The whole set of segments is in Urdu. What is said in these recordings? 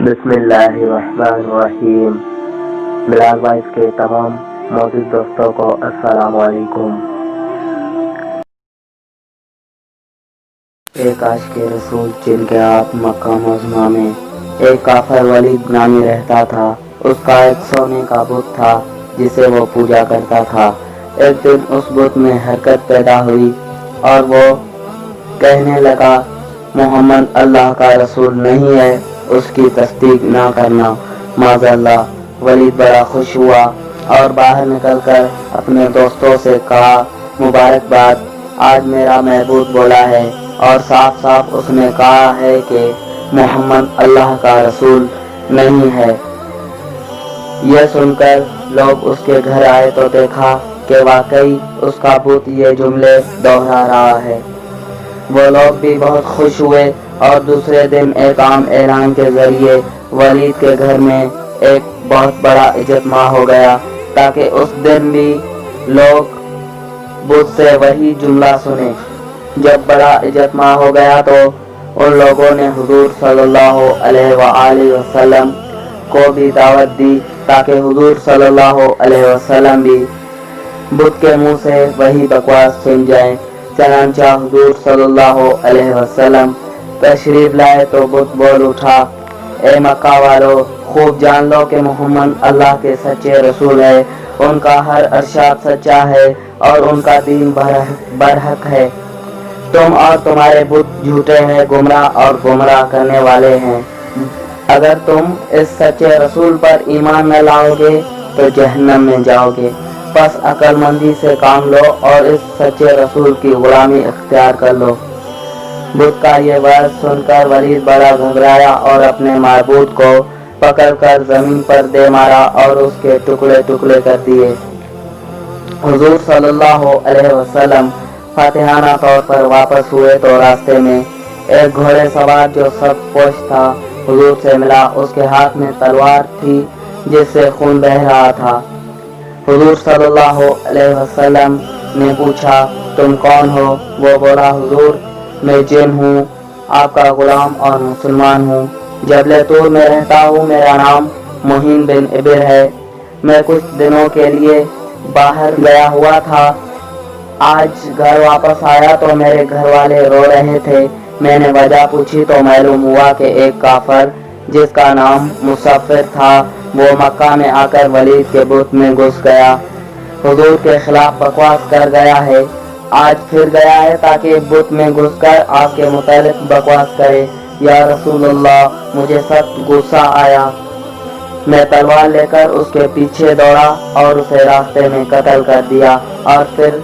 بسم اللہ الرحمن الرحیم۔ بلال وائس کے تمام موجود دوستوں کو السلام علیکم۔ ایک عاشق رسول جن کے ہاتھ مکہ معظمہ میں ایک کافر ولید نامی رہتا تھا۔ اس کا ایک سونے کا بت تھا جسے وہ پوجا کرتا تھا۔ ایک دن اس بت میں حرکت پیدا ہوئی اور وہ کہنے لگا محمد اللہ کا رسول نہیں ہے، اس کی تصدیق نہ کرنا۔ معاذ اللہ۔ ولید بڑا خوش ہوا اور باہر نکل کر اپنے دوستوں سے کہا مبارکباد، آج میرا معبود بولا ہے اور صاف صاف اس نے کہا ہے کہ محمد اللہ کا رسول نہیں ہے۔ یہ سن کر لوگ اس کے گھر آئے تو دیکھا کہ واقعی اس کا بت یہ جملے دوہرا رہا ہے۔ وہ لوگ بھی بہت خوش ہوئے اور دوسرے دن ایک عام اعلان کے ذریعے ولید کے گھر میں ایک بہت بڑا اجتماع ہو گیا تاکہ اس دن بھی لوگ بت سے وہی جملہ سنیں۔ جب بڑا اجتماع ہو گیا تو ان لوگوں نے حضور صلی اللہ علیہ وآلہ وسلم کو بھی دعوت دی تاکہ حضور صلی اللہ علیہ وسلم بھی بت کے منہ سے وہی بکواس سن جائیں۔ چنانچہ حضور صلی اللہ علیہ وسلم تشریف لائے تو بت بول اٹھا، اے مکہ والو، خوب جان لو کہ محمد اللہ کے سچے رسول ہے، ان کا ہر ارشاد سچا ہے اور ان کا دین برحق ہے۔ تم اور تمہارے بت جھوٹے ہیں، گمراہ اور گمراہ کرنے والے ہیں۔ اگر تم اس سچے رسول پر ایمان نہ لاؤ گے تو جہنم میں جاؤ گے۔ پس عقل مندی سے کام لو اور اس سچے رسول کی غلامی اختیار کر لو۔ بت کا یہ وعظ سن کر ولید بڑا گھبرایا اور اپنے معبود کو پکڑ کر زمین پر دے مارا اور اس کے ٹکڑے ٹکڑے کر دیے۔ حضور صلی اللہ علیہ وسلم فاتحانہ طور پر واپس ہوئے تو راستے میں ایک گھوڑے سوار جو سب پوش تھا حضور سے ملا۔ اس کے ہاتھ میں تلوار تھی جس سے خون بہہ رہا تھا۔ حضور صلی اللہ علیہ وسلم نے پوچھا تم کون ہو؟ وہ بولا حضور میں جن ہوں، آپ کا غلام اور مسلمان ہوں، جبل طور میں رہتا ہوں، میرا نام مہین بن ابر ہے۔ میں کچھ دنوں کے لیے باہر گیا ہوا تھا، آج گھر واپس آیا تو میرے گھر والے رو رہے تھے۔ میں نے وجہ پوچھی تو معلوم ہوا کہ ایک کافر جس کا نام مسافر تھا وہ مکہ میں آ کر ولید کے بت میں گھس گیا، حضور کے خلاف بکواس کر گیا ہے۔ آج پھر گیا ہے تاکہ بت میں گھس کر آپ کے متعلق بکواس کرے۔ یا رسول اللہ، مجھے سخت غصہ آیا، میں تلوار لے کر اس کے پیچھے دوڑا اور اسے راستے میں قتل کر دیا، اور پھر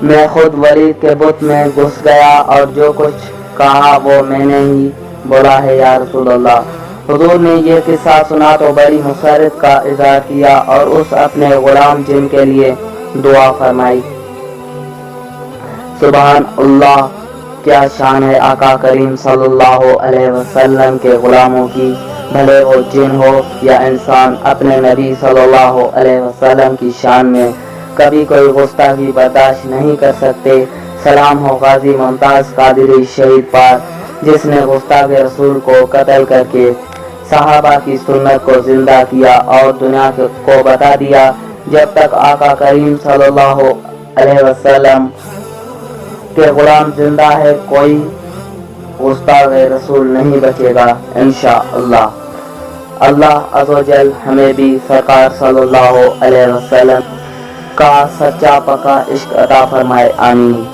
میں خود ولید کے بت میں گھس گیا اور جو کچھ کہا وہ میں نے ہی بولا ہے یا رسول اللہ۔ حضور نے یہ قصہ سنا تو بڑی مسرت کا اظہار کیا اور اس اپنے غلام جن کے لیے دعا فرمائی۔ سبحان اللہ، کیا شان ہے آقا کریم صلی اللہ علیہ وسلم کے غلاموں کی، بھلے وہ جن ہو یا انسان، اپنے نبی صلی اللہ علیہ وسلم کی شان میں کبھی کوئی گستاخی برداشت نہیں کر سکتے۔ سلام ہو غازی ممتاز قادری شہید پر جس نے گستاخ رسول کو قتل کر کے صحابہ کی سنت کو زندہ کیا اور دنیا کو بتا دیا جب تک آقا کریم صلی اللہ علیہ وسلم کے غلام زندہ ہے کوئی گستاخ رسول نہیں بچے گا انشاءاللہ۔ اللہ عز و جل ہمیں بھی سرکار صلی اللہ علیہ وسلم کا سچا پکا عشق عطا فرمائے، آمین۔